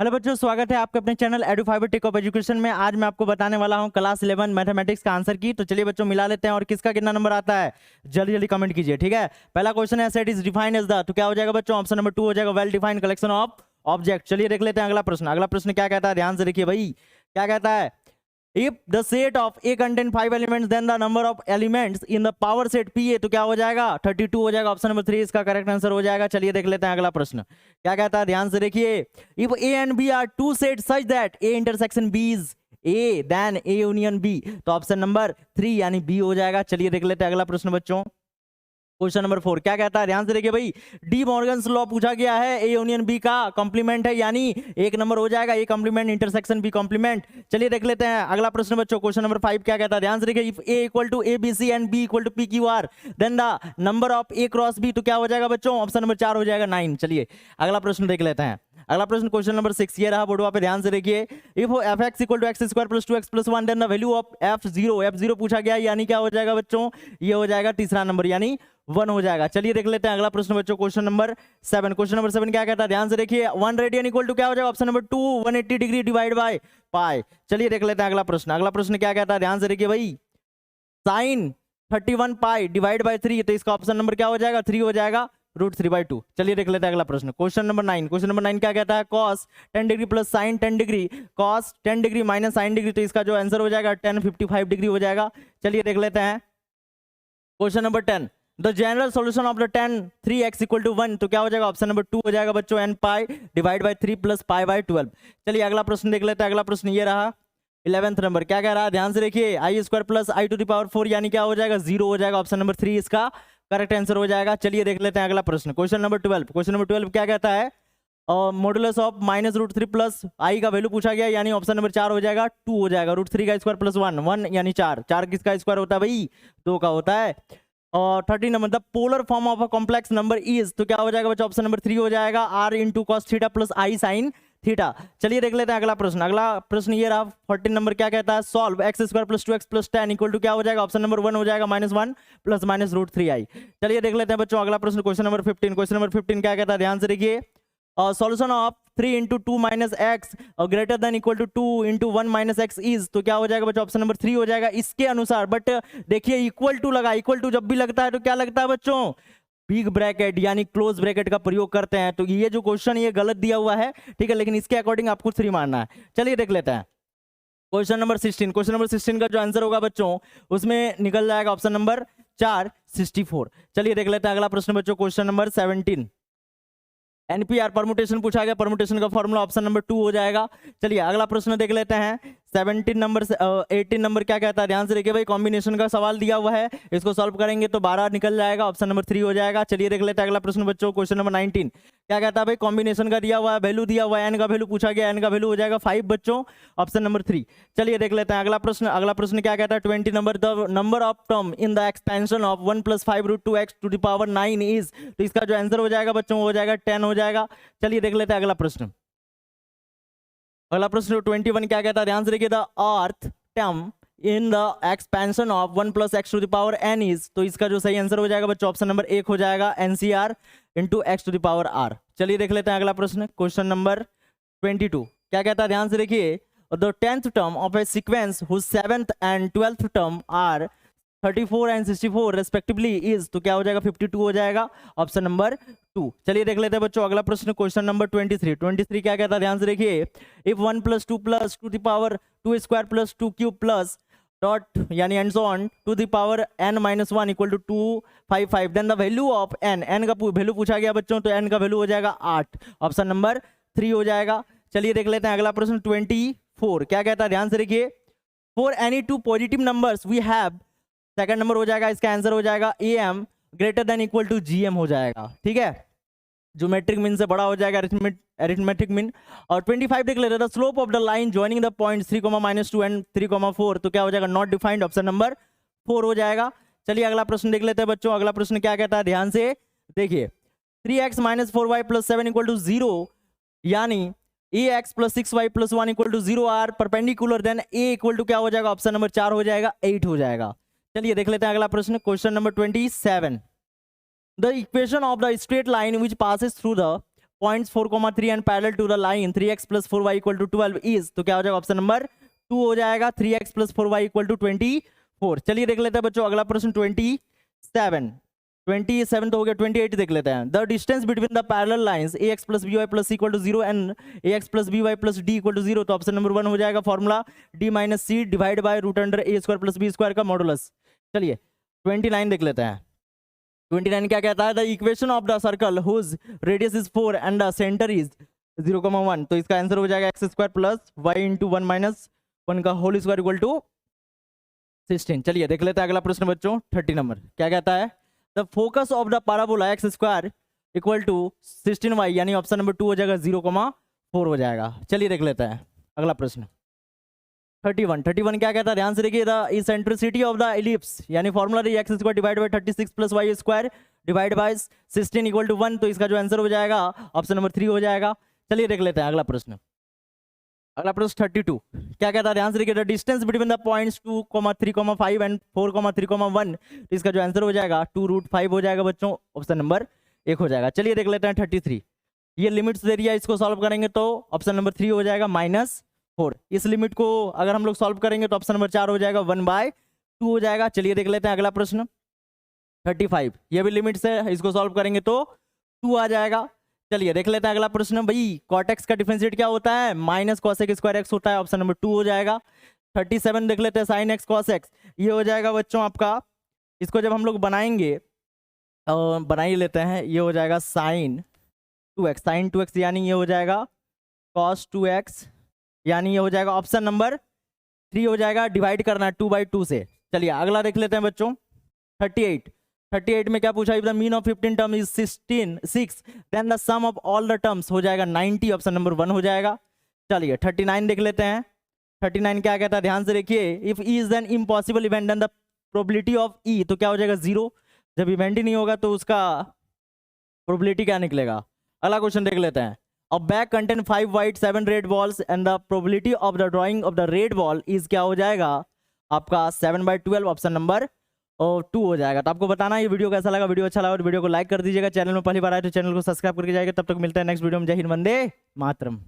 Hello बच्चों, स्वागत है आपके अपने चैनल एडुफाइबर टेक ऑफ एजुकेशन में। आज मैं आपको बताने वाला हूं क्लास 11 मैथमेटिक्स का आंसर की। तो चलिए बच्चों मिला लेते हैं और किसका कितना नंबर आता है जल्दी जल्दी कमेंट कीजिए। ठीक है, पहला क्वेश्चन है set is defined as the, तो क्या हो जाएगा बच्चों? ऑप्शन नंबर 2 हो जाएगा well defined collection of object. चलिए देख लेते हैं अगला प्रश्न। अगला प्रश्न क्या कहता है, ध्यान से देखिए भाई। क्या कहता है, if the set of A contain 5 elements then the number of elements in the power set P A, तो क्या हो जाएगा? 32 हो जाएगा। ऑप्शन नंबर 3 इसका करेक्ट आंसर हो जाएगा। चलिए देख लेते हैं अगला प्रश्न क्या कहता है, ध्यान से देखिए। If A and B are two set such that A intersection B is A then A union B, तो ऑप्शन नंबर 3 यानी बी हो जाएगा। चलिए देख लेते हैं अगला प्रश्न बच्चों। क्वेश्चन नंबर 4 क्या कहता है, ध्यान से देखिए भाई। डी मॉर्गन्स लॉ पूछा गया है, ए यूनियन बी का कॉम्प्लीमेंट है, यानी एक नंबर हो जाएगा। A complement intersection B complement. चलिए देख लेते हैं अगला प्रश्न बच्चों। क्वेश्चन नंबर 5 क्या कहता है, ध्यान से देखिए। If A equal to A B C and B equal to P Q R then the number of A cross B, तो क्या हो जाएगा बच्चों? ऑप्शन नंबर 4 हो जाएगा 9। चलिए अगला प्रश्न देख लेते हैं। अगला प्रश्न क्वेश्चन नंबर 6 ये रहा बोर्डवा पे, ध्यान से देखिए। If F X equal to X square plus 2x plus 1 then the value of f0 पूछा गया, यानी क्या हो जाएगा बच्चों? ये हो जाएगा तीसरा नंबर, यानी 1 हो जाएगा। चलिए देख लेते हैं अगला प्रश्न बच्चों। Question number 7। क्वेश्चन नंबर 7 क्या कहता है, ध्यान से देखिए। 1 रेडियन इक्वल टू क्या हो जाएगा? Option number 2 180 degree divide by pi. चलिए देख लेते हैं अगला प्रश्न। अगला प्रश्न क्या कहता है, ध्यान से देखिए भाई। साइन 31 पाई डिवाइड बाय 3, तो इसका ऑप्शन नंबर क्या हो जाएगा? 3 हो जाएगा। √3/2। चलिए देख लेते हैं अगला प्रश्न। Question number 9। क्वेश्चन नंबर 9 क्या कहता है, cos 10 degree plus sine 10 degree cos 10 degree minus sine degree, तो इसका जो आंसर हो जाएगा 10 55 डिग्री हो जाएगा। चलिए देख लेते हैं question number 10। The general solution of the 10 3x equal to 1, तो क्या हो जाएगा? ऑप्शन नंबर 2 हो जाएगा बच्चों, n pi divide by 3 plus pi by 12। चलिए अगला प्रश्न देख लेते हैं। अगला प्रश्न ये रहा 11th नंबर। क्या कह रहा है, ध्यान से देखिए। I square plus i to the power 4 यानी क्या हो जाएगा? 0 हो जाएगा। ऑप्शन नंबर 3 इसका करेक्ट आंसर हो जाएगा। चलिए देख लेते हैं अगला प्रश्न। Question number 12। क्वेश्चन नंबर 12 क्या कहता है, मॉडुलस ऑफ -√3 प्लस आई का वैल्यू पूछा गया, यानी ऑप्शन नंबर 4 हो जाएगा। 2 हो जाएगा। √3 का स्क्वायर प्लस 1 1 यानी 4 4 किसका स्क्वायर होता है भाई? 2 का होता है। और 13 number, the polar form of a complex number is, तो क्या हो जाएगा बच्चों? ऑप्शन नंबर 3 हो जाएगा। r into cos theta plus i sine theta. चलिए देख लेते हैं अगला प्रश्न। अगला प्रश्न ये रहा 14 नंबर। क्या कहता है, solve X square plus 2x plus 10 equal to क्या हो जाएगा? ऑप्शन नंबर 1 हो जाएगा -1 प्लस माइनस √3i। चलिए देख लेते हैं बच्चों अगला प्रश्न। Question number 15। क्वेश्चन नंबर 15 क्या कहता है, ध्यान से देखिए। Solution of 3 into 2 minus X greater than equal to 2 into 1 minus X is, तो क्या हो जाएगा बच्चों? ऑप्शन नंबर 3 हो जाएगा इसके अनुसार। बट देखिए इक्वल टू लगा, इक्वल टू जब भी लगता है तो क्या लगता है बच्चों? बिग ब्रैकेट यानी क्लोज ब्रैकेट का प्रयोग करते हैं। तो ये जो क्वेश्चन ये गलत दिया हुआ है, ठीक है, लेकिन इसके अकॉर्डिंग आपको 3 मानना है। चलिए देख लेते हैं क्वेश्चन नंबर 16। क्वेश्चन नंबर 16 का जो आंसर होगा बच्चों, उसमें निकल जाएगा ऑप्शन नंबर 4 64। चलिए देख लेते हैं अगला प्रश्न बच्चों। Question number 17। एनपीआर परमुटेशन पूछा गया, परमुटेशन का फॉर्मूला ऑप्शन नंबर 2 हो जाएगा। चलिए अगला प्रश्न देख लेते हैं। 17 नंबर से 18 नंबर क्या कहता है, ध्यान से देखिए भाई। कॉम्बिनेशन का सवाल दिया हुआ है, इसको सॉल्व करेंगे तो 12 निकल जाएगा। ऑप्शन नंबर 3 हो जाएगा। चलिए देख लेते हैं अगला प्रश्न बच्चों। क्वेश्चन नंबर 19 क्या कहता है भाई, कॉम्बिनेशन का दिया हुआ है, वैल्यू दिया हुआ है, एन का वैल्यू पूछा गया, एन का वैल्यू हो जाएगा 5 बच्चों, ऑप्शन नंबर 3। चलिए देख लेते हैं अगला प्रश्न। अगला प्रश्न क्या कहता है, 20 number, the number of term in the expansion of 1 + 5 √2x to the power 9 is, तो इसका जो आंसर हो जाएगा बच्चों हो जाएगा 10 हो जाएगा। चलिए देख लेते हैं अगला प्रश्न। अगला प्रश्न 21 क्या कहता है, ध्यान से देखिए। The rth term in the expansion of 1 + x to the power n is, तो इसका जो सही आंसर हो जाएगा बच्चों ऑप्शन नंबर 1 हो जाएगा, NCR into x to the power r। चलिए देख लेते हैं अगला प्रश्न। क्वेश्चन नंबर 22 क्या कहता है, ध्यान से देखिए। The 10th term of a sequence whose 7th and 12th term are 34 and 64 respectively is, तो क्या हो जाएगा? 52 हो जाएगा, ऑप्शन नंबर 2। चलिए देख लेते हैं बच्चों अगला प्रश्न। क्वेश्चन नंबर 23 क्या कहता है, ध्यान से देखिए। If 1 + 2 + 2 the power 2 square plus 2 cube plus dot यानी and so on to the power n - 1 equal to 255 then the value of n का वैल्यू पूछा गया बच्चों, तो n का वैल्यू हो जाएगा 8, ऑप्शन नंबर 3 हो जाएगा। चलिए देख लेते हैं अगला प्रश्न 24 क्या कहता है, ध्यान से देखिए। For any 2 positive numbers we have, second number हो जाएगा, इसका आंसर हो जाएगा am greater than equal to gm हो जाएगा, ठीक है, ज्योमेट्रिक मीन से बड़ा हो जाएगा अरिथमेटिक मीन। और 25 देख लेते हैं। Slope of the line joining the point 3, -2 and 3, 4, तो क्या हो जाएगा? नॉट डिफाइंड, ऑप्शन नंबर 4 हो जाएगा। चलिए अगला प्रश्न देख लेते हैं बच्चों। अगला प्रश्न क्या कहता है, ध्यान से देखिए। 3x - 4y + 7 इक्वल टू 0 यानी ax + 6y + 1 equal to 0 are perpendicular, then a equal to क्या हो जाएगा? ऑप्शन नंबर 4 हो जाएगा, 8 हो जाएगा। चलिए देख लेते हैं अगला प्रश्न। Question number 27। The equation of the straight line which passes through the points 4, 3 and parallel to the line 3x plus 4y equal to 12 is, तो क्या हो जाएगा ऑप्शन नंबर 2 हो जाएगा, 3x plus 4y equal to 24। चलिए देख लेते हैं बच्चों अगला प्रश्न 27 तो हो गया, 28 देख लेते हैं। The distance between the parallel lines ax plus by plus c equal to 0 and ax plus by plus d equal to 0, तो ऑप्शन नंबर 1 हो जाएगा formula d minus c divide by root under a square plus b square का modulus. चलिए 29 देख लेते हैं। 29 क्या कहता है, the equation of the circle whose radius is 4 and the centre is 0,1, तो इसका आंसर हो जाएगा X square plus Y into 1 minus 1 का होल स्क्वायर इक्वल टू 16। चलिए देख लेते हैं अगला प्रश्न बच्चों 30 नंबर क्या कहता है, the focus of the parabola X square equal to 16y, यानी ऑप्शन नंबर 2 हो जाएगा 0,4 हो जाएगा। चलिए देख लेते हैं अगला प्रश्न 31 क्या कहता है, ध्यान से देखिए, the eccentricity of the ellipse यानी formula x square divide by 36 plus y square divide by 16 equal to 1, तो इसका जो आंसर हो जाएगा ऑप्शन नंबर 3 हो जाएगा। चलिए देख लेते हैं अगला प्रश्न 32 क्या कहता है, ध्यान से देखिए, the distance between the points 2,3,5 and 4,3,1, तो इसका जो आंसर हो जाएगा 2√5 हो जाएगा बच्चों, ऑप्शन नंबर 1 हो जाएगा। चलिए देख लेते हैं 33, ये लिमिट्स दे रही है, इसको सॉल्व करेंगे तो ऑप्शन नंबर 3 हो जाएगा -4। इस लिमिट को अगर हम लोग सॉल्व करेंगे तो ऑप्शन नंबर 4 हो जाएगा 1/2 हो जाएगा। चलिए देख लेते हैं अगला प्रश्न 35, ये भी लिमिट्स है, इसको सॉल्व करेंगे तो 2 आ जाएगा। चलिए देख लेते हैं अगला प्रश्न, भाई cot x का डिफरेंशिएट क्या होता है, minus cos x square x होता है, ऑप्शन नंबर 2 हो जाएगा। 37 देख लेते हैं, sin x cos x, ये हो जाएगा बच्चों आपका, इसको जब हम लोग बनाएंगे बना ही लेते हैं, ये हो जाएगा sin 2x यानी ये हो जाएगा cos 2x, यानी ये हो जाएगा ऑप्शन नंबर 3 हो जाएगा, डिवाइड करना है 2/2 से। चलिए अगला देख लेते हैं बच्चों 38 में क्या पूछा, if the mean of 15 term is 6 then the sum of all the terms हो जाएगा 90, ऑप्शन नंबर 1 हो जाएगा। चलिए 39 देख लेते हैं। 39 क्या कहता है, ध्यान से देखिए, if E is an impossible event then the probability of E, तो क्या हो जाएगा 0, जब इवेंट ही नहीं होगा तो उसका प्रोबेबिलिटी क्या निकलेगा। अगला क्वेश्चन देख लेते हैं, अ bag contain 5 white 7 red balls and the probability of the drawing of the red ball is क्या हो जाएगा आपका 7/12, ऑप्शन नंबर 2 हो जाएगा। तो आपको बताना ये वीडियो कैसा लगा, वीडियो अच्छा लगा तो वीडियो को लाइक कर दीजिएगा, चैनल में पहली बार आए तो चैनल को सब्सक्राइब करके जाएगा। तब तक मिलता है नेक्स्ट वीडियो में। जय हिंद, वंदे मातरम।